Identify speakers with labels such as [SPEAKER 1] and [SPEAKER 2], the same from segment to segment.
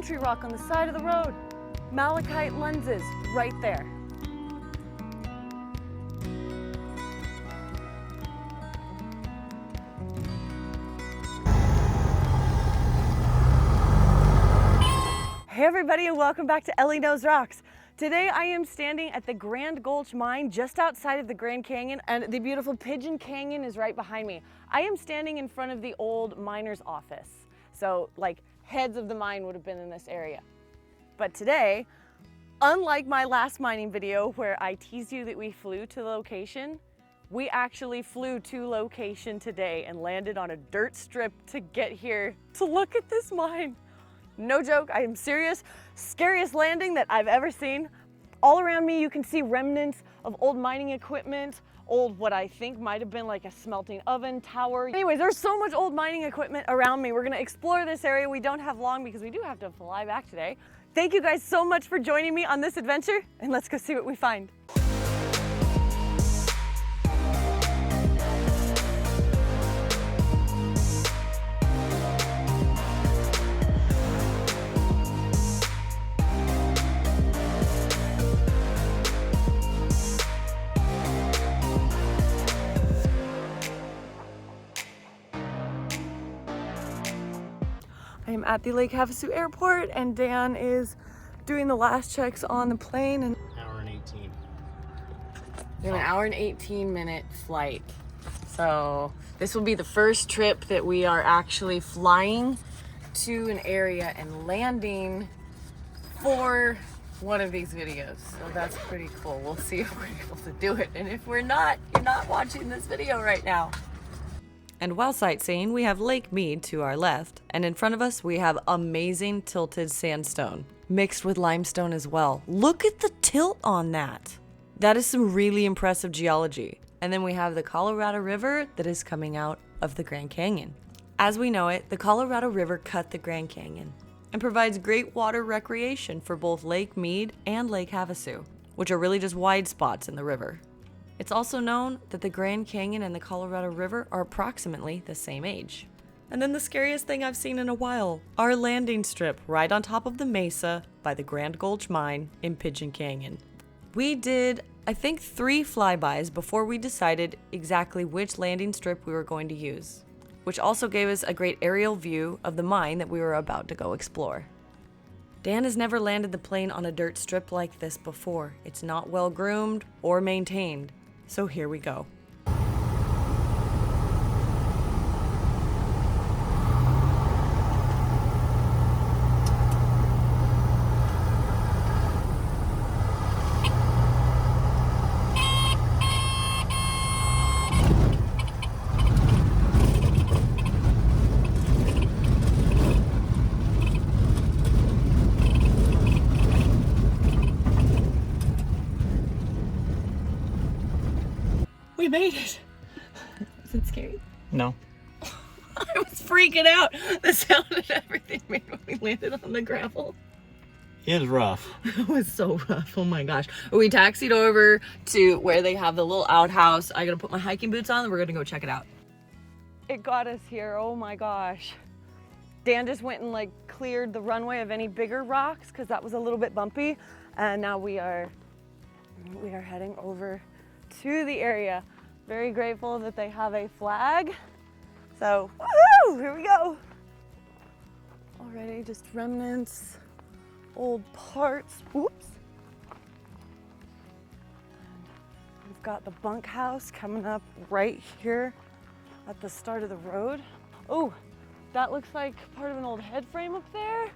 [SPEAKER 1] country rock on the side of the road. Malachite lenses right there. Hey everybody, and welcome back to Elley Knows Rocks. Today I am standing at the Grand Gulch Mine just outside of the Grand Canyon, and the beautiful Pigeon Canyon is right behind me. I am standing in front of the old miner's office. So like heads of the mine would have been in this area. But today, unlike my last mining video where I teased you that we flew to the location, we actually flew to location today and landed on a dirt strip to get here to look at this mine. No joke, I am serious. Scariest landing that I've ever seen. All around me you can see remnants of old mining equipment, old what I think might have been like a smelting oven tower. Anyways, there's so much old mining equipment around me. We're gonna explore this area. We don't have long because we do have to fly back today. Thank you guys so much for joining me on this adventure, and let's go see what we find. I am at the Lake Havasu Airport, and Dan is doing the last checks on the plane. And
[SPEAKER 2] hour and 18.
[SPEAKER 1] we have an hour and 18-minute flight. So this will be the first trip that we are actually flying to an area and landing for one of these videos. So that's pretty cool. We'll see if we're able to do it. And if we're not, you're not watching this video right now.
[SPEAKER 3] And while sightseeing, we have Lake Mead to our left, and in front of us we have amazing tilted sandstone, mixed with limestone as well. Look at the tilt on that. That is some really impressive geology. And then we have the Colorado River that is coming out of the Grand Canyon. As we know it, the Colorado River cut the Grand Canyon and provides great water recreation for both Lake Mead and Lake Havasu, which are really just wide spots in the river. It's also known that the Grand Canyon and the Colorado River are approximately the same age. And then the scariest thing I've seen in a while, our landing strip right on top of the mesa by the Grand Gulch Mine in Pigeon Canyon. We did, I think, 3 flybys before we decided exactly which landing strip we were going to use, which also gave us a great aerial view of the mine that we were about to go explore. Dan has never landed the plane on a dirt strip like this before. It's not well groomed or maintained. So here we go. We made it. Is it scary?
[SPEAKER 2] No.
[SPEAKER 3] I was freaking out. The sound and everything made when we landed on the gravel.
[SPEAKER 2] It was rough.
[SPEAKER 3] It was so rough. Oh my gosh. We taxied over to where they have the little outhouse. I gotta put my hiking boots on and we're gonna go check it out.
[SPEAKER 1] It got us here, oh my gosh. Dan just went and like cleared the runway of any bigger rocks because that was a little bit bumpy. And now we are heading over to the area. Very grateful that they have a flag. So, woohoo, here we go. Already just remnants, old parts, oops. We've got the bunkhouse coming up right here at the start of the road. Oh, that looks like part of an old head frame up there.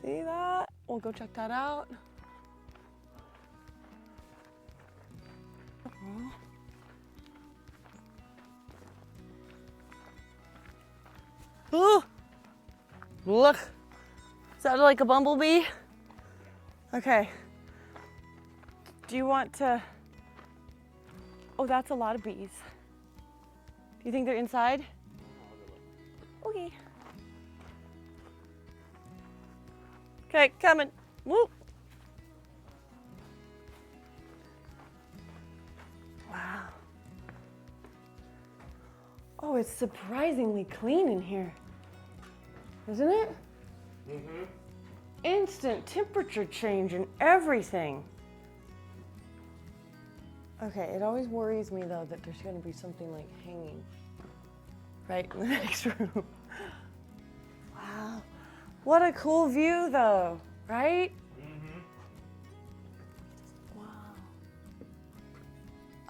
[SPEAKER 1] See that? We'll go check that out. Oh, look, sounded like a bumblebee. Okay, do you want to, oh, that's a lot of bees. Do you think they're inside? Okay. Okay, coming, whoop. Wow. Oh, it's surprisingly clean in here. isn't it?
[SPEAKER 2] Mm-hmm.
[SPEAKER 1] Instant temperature change and everything. Okay, it always worries me though that there's gonna be something like hanging right in the next room. Wow, what a cool view though, right?
[SPEAKER 2] Mm-hmm.
[SPEAKER 1] Wow.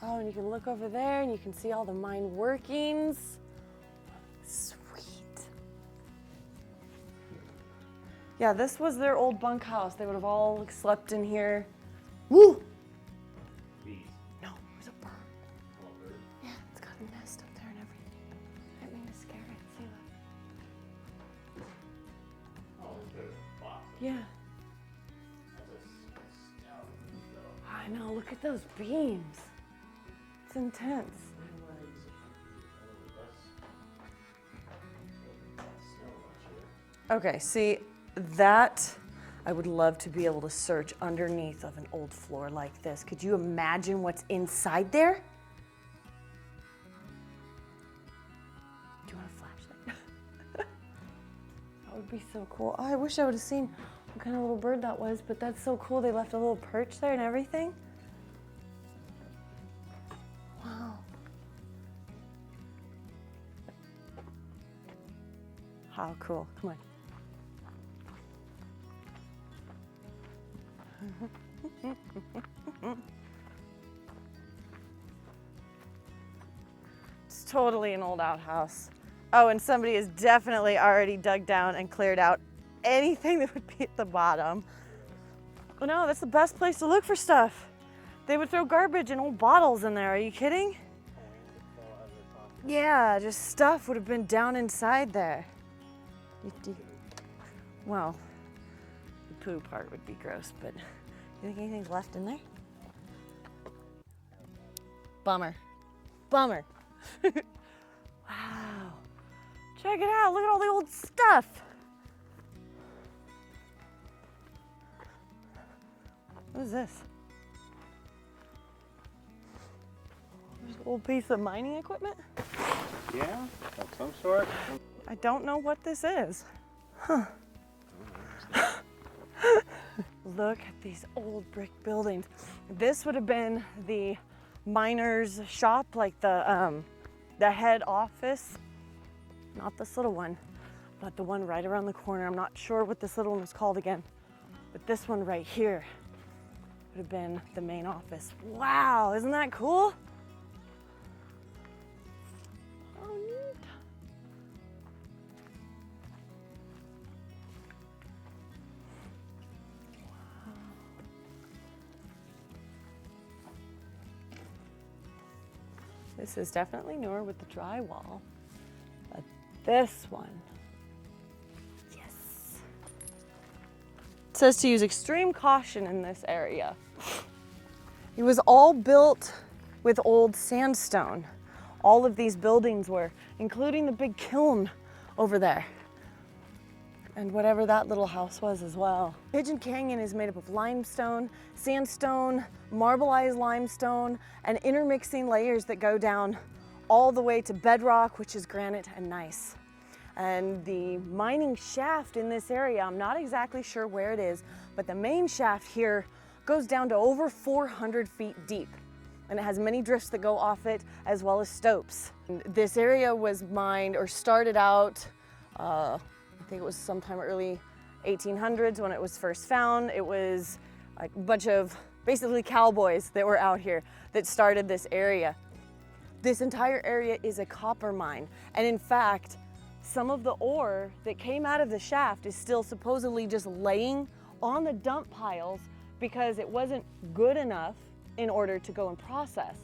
[SPEAKER 1] Oh, and you can look over there and you can see all the mine workings. Sweet. Yeah, this was their old bunkhouse. They would have all slept in here. Woo!
[SPEAKER 2] Bees.
[SPEAKER 1] No, it was a bird.
[SPEAKER 2] Oh, bird.
[SPEAKER 1] Yeah, it's got a nest up there and everything. I didn't mean to scare it. See that?
[SPEAKER 2] Oh, it's a box.
[SPEAKER 1] Yeah.
[SPEAKER 2] That's a stout though.
[SPEAKER 1] I know, look at those beams. It's intense. Okay, see, that I would love to be able to search underneath of an old floor like this. Could you imagine what's inside there? Do you want a flashlight? That would be so cool. Oh, I wish I would have seen what kind of little bird that was, but that's so cool. They left a little perch there and everything. Wow. How cool. Come on. It's totally an old outhouse. Oh, and somebody has definitely already dug down and cleared out anything that would be at the bottom. Oh no, that's the best place to look for stuff. They would throw garbage and old bottles in there. Are you kidding? Yeah, just stuff would have been down inside there. Well, the poo part would be gross, but you think anything's left in there? Bummer. Bummer. Wow. Check it out. Look at all the old stuff. What is this? There's an old piece of mining equipment?
[SPEAKER 2] Yeah, of some sort.
[SPEAKER 1] I don't know what this is. Huh. Look at these old brick buildings. This would have been the miner's shop, like the head office. Not this little one, but the one right around the corner. I'm not sure what this little one was called again, but this one right here would have been the main office. Wow, isn't that cool? Oh, neat. This is definitely newer with the drywall, but this one, yes. It says to use extreme caution in this area. It was all built with old sandstone. All of these buildings were, including the big kiln over there. And whatever that little house was as well. Pigeon Canyon is made up of limestone, sandstone, marbleized limestone, and intermixing layers that go down all the way to bedrock, which is granite and gneiss. And the mining shaft in this area, I'm not exactly sure where it is, but the main shaft here goes down to over 400 feet deep. And it has many drifts that go off it, as well as stopes. And this area was mined or started out, I think it was sometime early 1800s when it was first found. It was like a bunch of basically cowboys that were out here that started this area. This entire area is a copper mine. And in fact, some of the ore that came out of the shaft is still supposedly just laying on the dump piles because it wasn't good enough in order to go and process.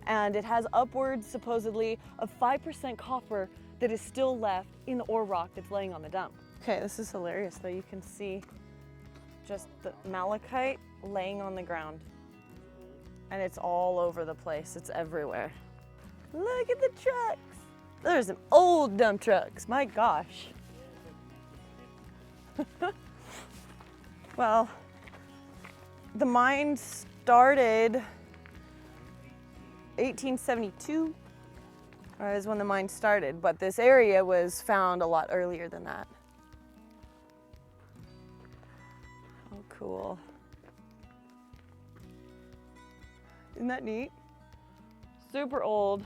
[SPEAKER 1] And it has upwards supposedly of 5% copper that is still left in the ore rock that's laying on the dump. Okay, this is hilarious though. You can see just the malachite laying on the ground. And it's all over the place. It's everywhere. Look at the trucks. There's some old dump trucks, my gosh. Well, the mine started 1872. Is when the mine started, but this area was found a lot earlier than that. cool. Isn't that neat? Super old.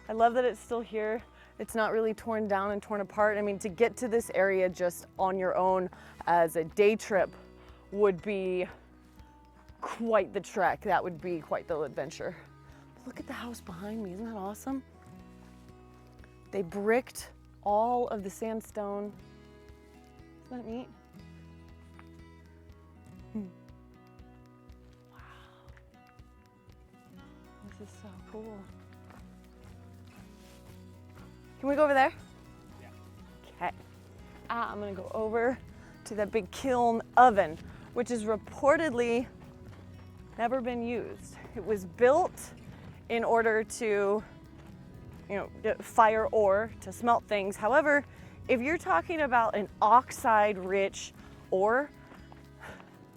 [SPEAKER 1] I love that it's still here. It's not really torn down and torn apart. I mean, to get to this area just on your own as a day trip would be quite the trek. That would be quite the adventure. But look at the house behind me. Isn't that awesome? They bricked all of the sandstone. Isn't that neat? Wow. This is so cool. Can we go over there?
[SPEAKER 2] Yeah.
[SPEAKER 1] Okay. I'm gonna go over to that big kiln oven, which is reportedly never been used. It was built in order to, fire ore, to smelt things. However, if you're talking about an oxide-rich ore,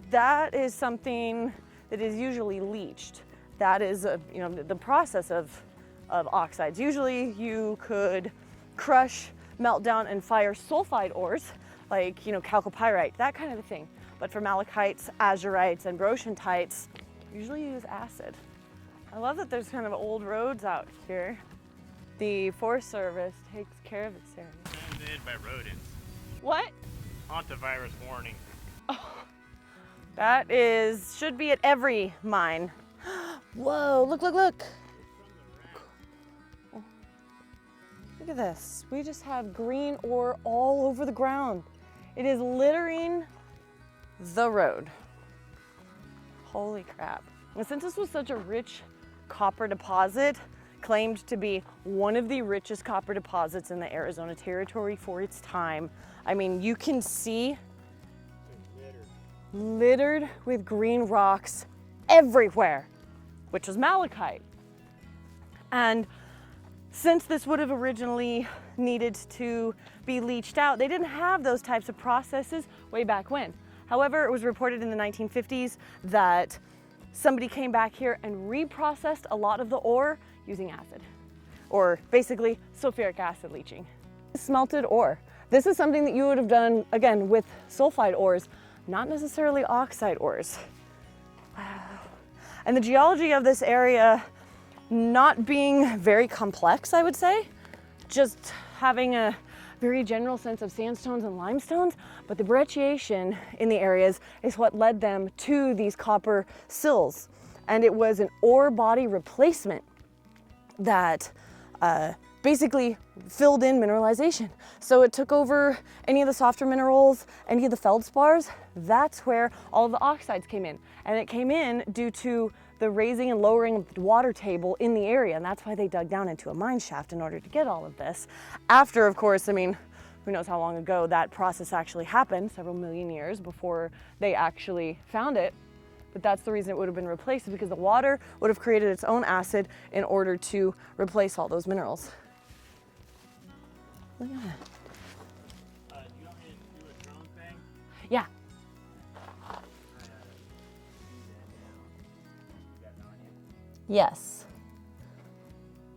[SPEAKER 1] that is something that is usually leached. That is, the process of oxides. Usually you could crush, melt down, and fire sulfide ores, like, chalcopyrite, that kind of a thing. But for malachites, azurites, and brochentites, usually you use acid. I love that there's kind of old roads out here. The Forest Service takes care of its area.
[SPEAKER 2] Invaded by rodents.
[SPEAKER 1] What?
[SPEAKER 2] Hantavirus warning.
[SPEAKER 1] That should be at every mine. Whoa, look, look, look. Look at this. We just have green ore all over the ground. It is littering the road. Holy crap. And since this was such a rich copper deposit, claimed to be one of the richest copper deposits in the Arizona Territory for its time, I mean, you can see littered with green rocks everywhere, which was malachite. And since this would have originally needed to be leached out, they didn't have those types of processes way back when. However, it was reported in the 1950s that somebody came back here and reprocessed a lot of the ore using acid, or basically sulfuric acid leaching. Smelted ore. This is something that you would have done, again, with sulfide ores, not necessarily oxide ores. Wow. And the geology of this area not being very complex, I would say, just having a very general sense of sandstones and limestones, but the brecciation in the areas is what led them to these copper sills. And it was an ore body replacement that basically filled in mineralization. So it took over any of the softer minerals, any of the feldspars. That's where all of the oxides came in. And it came in due to the raising and lowering of the water table in the area. And that's why they dug down into a mine shaft in order to get all of this. After, of course, I mean, who knows how long ago that process actually happened, several million years before they actually found it. But that's the reason it would have been replaced, because the water would have created its own acid in order to replace all those minerals. Look at that.
[SPEAKER 2] Do you want me to do a drone thing?
[SPEAKER 1] Yeah. Yes.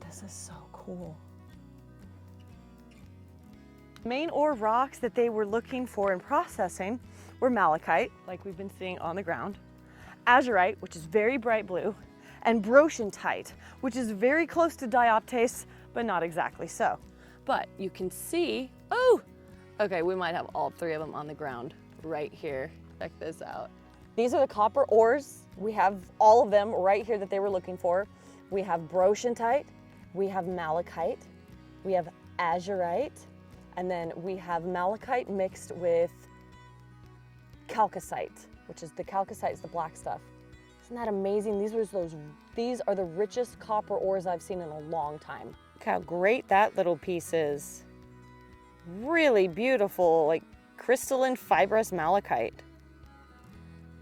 [SPEAKER 1] This is so cool. Main ore rocks that they were looking for in processing were malachite, like we've been seeing on the ground, azurite, which is very bright blue, and brochentite, which is very close to dioptase, but not exactly so. But you can see, oh, okay, we might have all three of them on the ground right here. Check this out. These are the copper ores. We have all of them right here that they were looking for. We have brochentite, we have malachite, we have azurite, and then we have malachite mixed with chalcocite, which is the chalcocite is the black stuff. Isn't that amazing? These are the richest copper ores I've seen in a long time. Look how great that little piece is. Really beautiful, like crystalline fibrous malachite.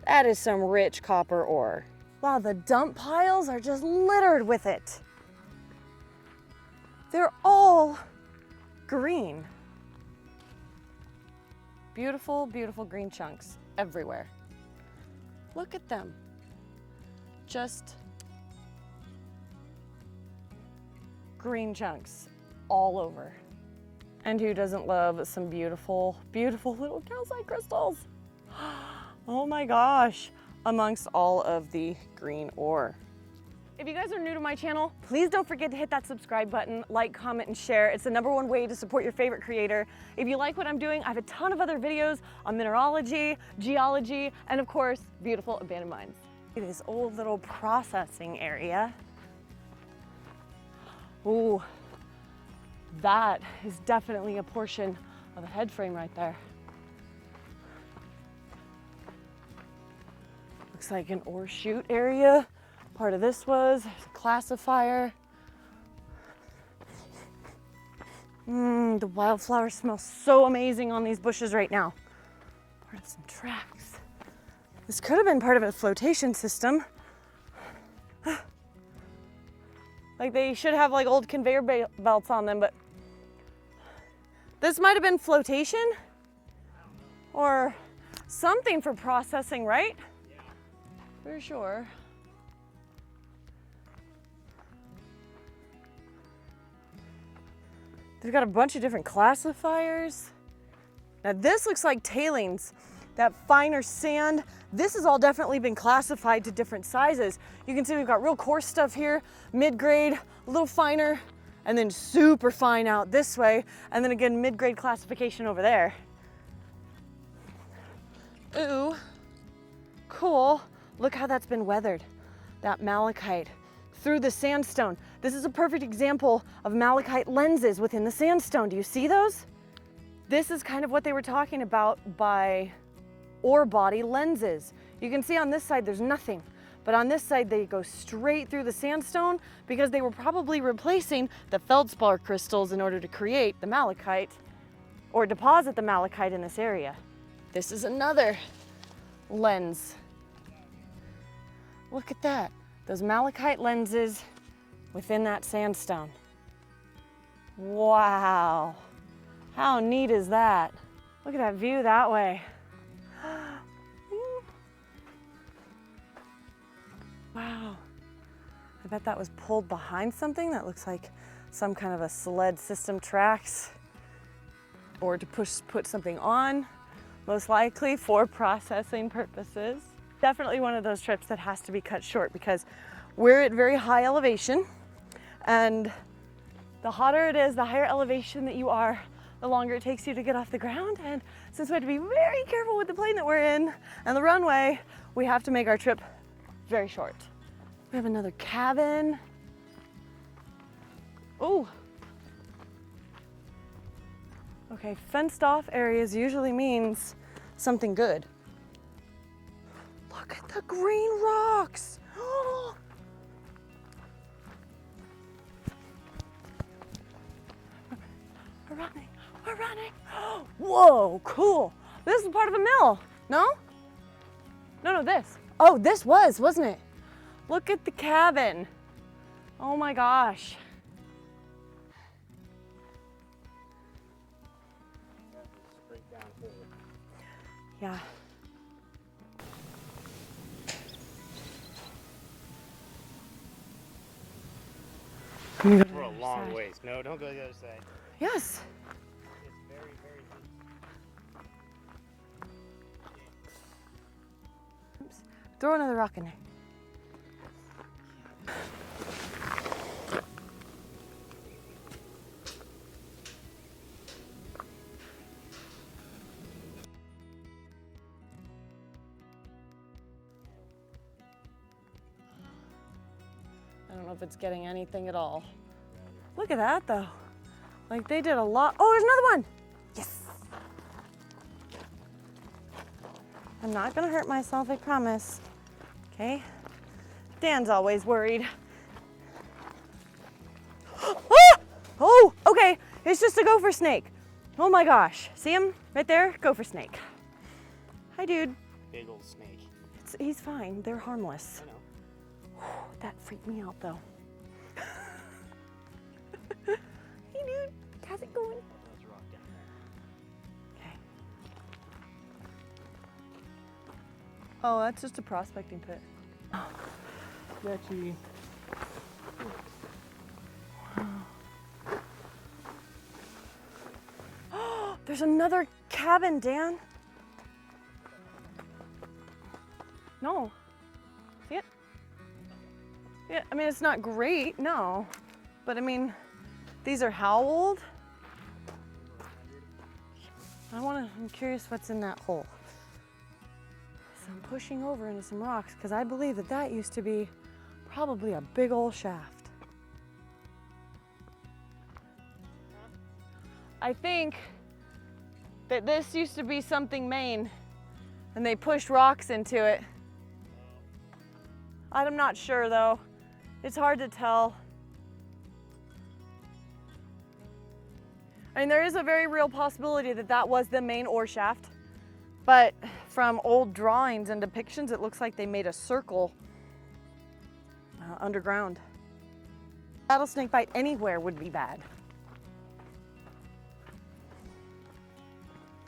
[SPEAKER 1] That is some rich copper ore. Wow, the dump piles are just littered with it. They're all green. Beautiful, beautiful green chunks everywhere. Look at them. Just green chunks all over. And who doesn't love some beautiful, beautiful little calcite crystals? Oh my gosh, amongst all of the green ore. If you guys are new to my channel, please don't forget to hit that subscribe button, like, comment, and share. It's the #1 way to support your favorite creator. If you like what I'm doing, I have a ton of other videos on mineralogy, geology, and of course, beautiful abandoned mines. This old little processing area. Ooh, that is definitely a portion of a head frame right there. Looks like an ore chute area. Part of this was a classifier. The wildflowers smell so amazing on these bushes right now. Part of some tracks. This could have been part of a flotation system. Like they should have like old conveyor belts on them, but this might have been flotation or something for processing, right?
[SPEAKER 2] Yeah.
[SPEAKER 1] For sure. They've got a bunch of different classifiers. Now this looks like tailings, that finer sand. This has all definitely been classified to different sizes. You can see we've got real coarse stuff here, mid-grade, a little finer, and then super fine out this way. And then again, mid-grade classification over there. Ooh, cool. Look how that's been weathered. That malachite through the sandstone. This is a perfect example of malachite lenses within the sandstone. Do you see those? This is kind of what they were talking about by ore body lenses. You can see on this side there's nothing, but on this side they go straight through the sandstone because they were probably replacing the feldspar crystals in order to create the malachite or deposit the malachite in this area. This is another lens. Look at that. Those malachite lenses within that sandstone. Wow. How neat is that? Look at that view that way. Wow. I bet that was pulled behind something that looks like some kind of a sled system tracks or to put something on, most likely for processing purposes. Definitely one of those trips that has to be cut short because we're at very high elevation, and the hotter it is, the higher elevation that you are, the longer it takes you to get off the ground. And since we have to be very careful with the plane that we're in and the runway, we have to make our trip very short. We have another cabin. Oh. Okay, fenced off areas usually means something good. Look at the green rocks. We're running, we're running. Whoa, cool. This is part of a mill, no? No, this. Oh, this wasn't it? Look at the cabin. Oh my gosh.
[SPEAKER 2] Straight down hole.
[SPEAKER 1] Yeah.
[SPEAKER 2] We're a long ways. No, don't go to the other side.
[SPEAKER 1] Yes.
[SPEAKER 2] It's very, very deep.
[SPEAKER 1] Oops. Throw another rock in there. I don't know if it's getting anything at all. Look at that though. Like they did a lot. Oh, there's another one. Yes. I'm not gonna hurt myself, I promise. Okay. Dan's always worried. Ah! Oh, okay. It's just a gopher snake. Oh my gosh. See him right there? Gopher snake. Hi, dude.
[SPEAKER 2] Big old snake.
[SPEAKER 1] He's fine. They're harmless.
[SPEAKER 2] I know.
[SPEAKER 1] That freaked me out though. Hey dude, how's it going?
[SPEAKER 2] There's a rock down there.
[SPEAKER 1] Okay. Oh, that's just a prospecting pit.
[SPEAKER 2] Sketchy.
[SPEAKER 1] There's another cabin, Dan. No. See it? Yeah, I mean, it's not great, no. But I mean, these are how old? I'm curious what's in that hole. So I'm pushing over into some rocks because I believe that that used to be probably a big old shaft. I think that this used to be something main and they pushed rocks into it. I'm not sure though. It's hard to tell. I mean, there is a very real possibility that that was the main ore shaft, but from old drawings and depictions, it looks like they made a circle underground. Rattlesnake bite anywhere would be bad.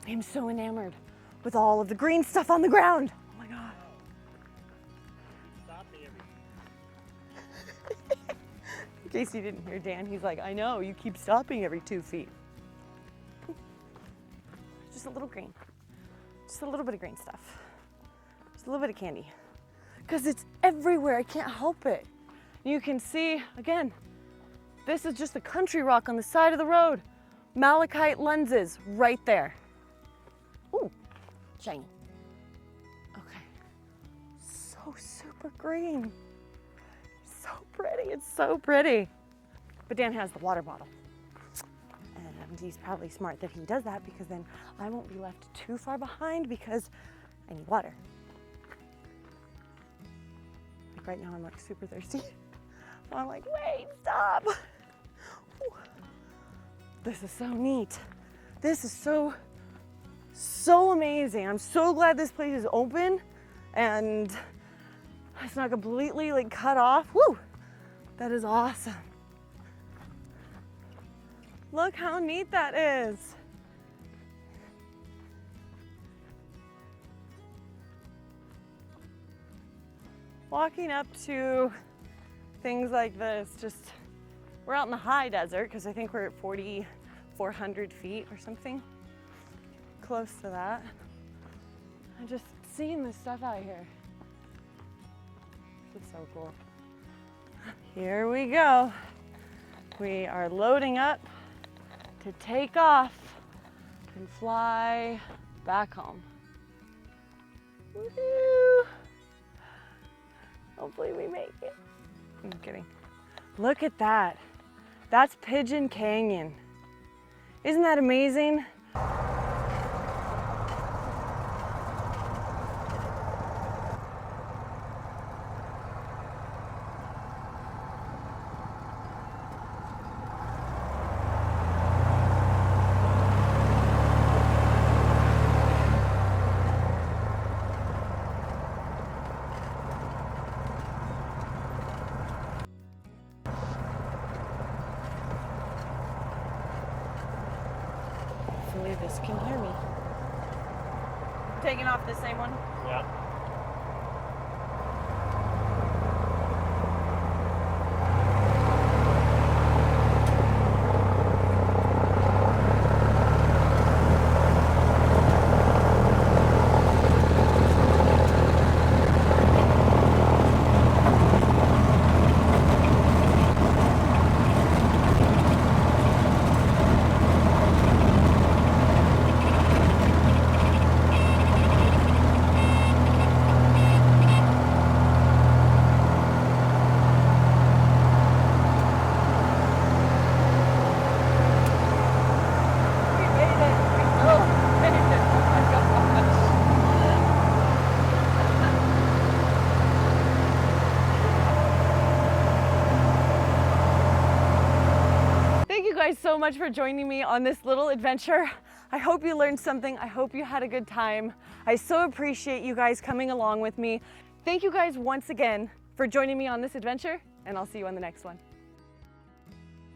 [SPEAKER 1] I'm so enamored with all of the green stuff on the ground. Oh my God. In case you didn't hear Dan, he's like, I know, you keep stopping every 2 feet. Just a little green. Just a little bit of green stuff. Just a little bit of candy. Because it's everywhere, I can't help it. You can see, again, this is just a country rock on the side of the road. Malachite lenses right there. Ooh, shiny. Okay, so super green. So pretty, it's so pretty. But Dan has the water bottle. And he's probably smart that he does that because then I won't be left too far behind because I need water. Like right now I'm like super thirsty. So I'm like, wait, stop. Ooh. This is so neat. This is so amazing. I'm so glad this place is open and it's not completely like cut off. Woo! That is awesome. Look how neat that is. Walking up to things like this, we're out in the high desert because I think we're at 4,400 feet or something. Close to that. I'm just seeing this stuff out here. It's so cool. Here we go. We are loading up to take off and fly back home. Woo-hoo. Hopefully we make it. I'm kidding. Look at that. That's Pigeon Canyon. Isn't that amazing? Hopefully this can hear me. Taking off the same one?
[SPEAKER 2] Yeah.
[SPEAKER 1] Guys so much for joining me on this little adventure. I hope you learned something. I hope you had a good time. I so appreciate you guys coming along with me. Thank you guys once again for joining me on this adventure, and I'll see you on the next one.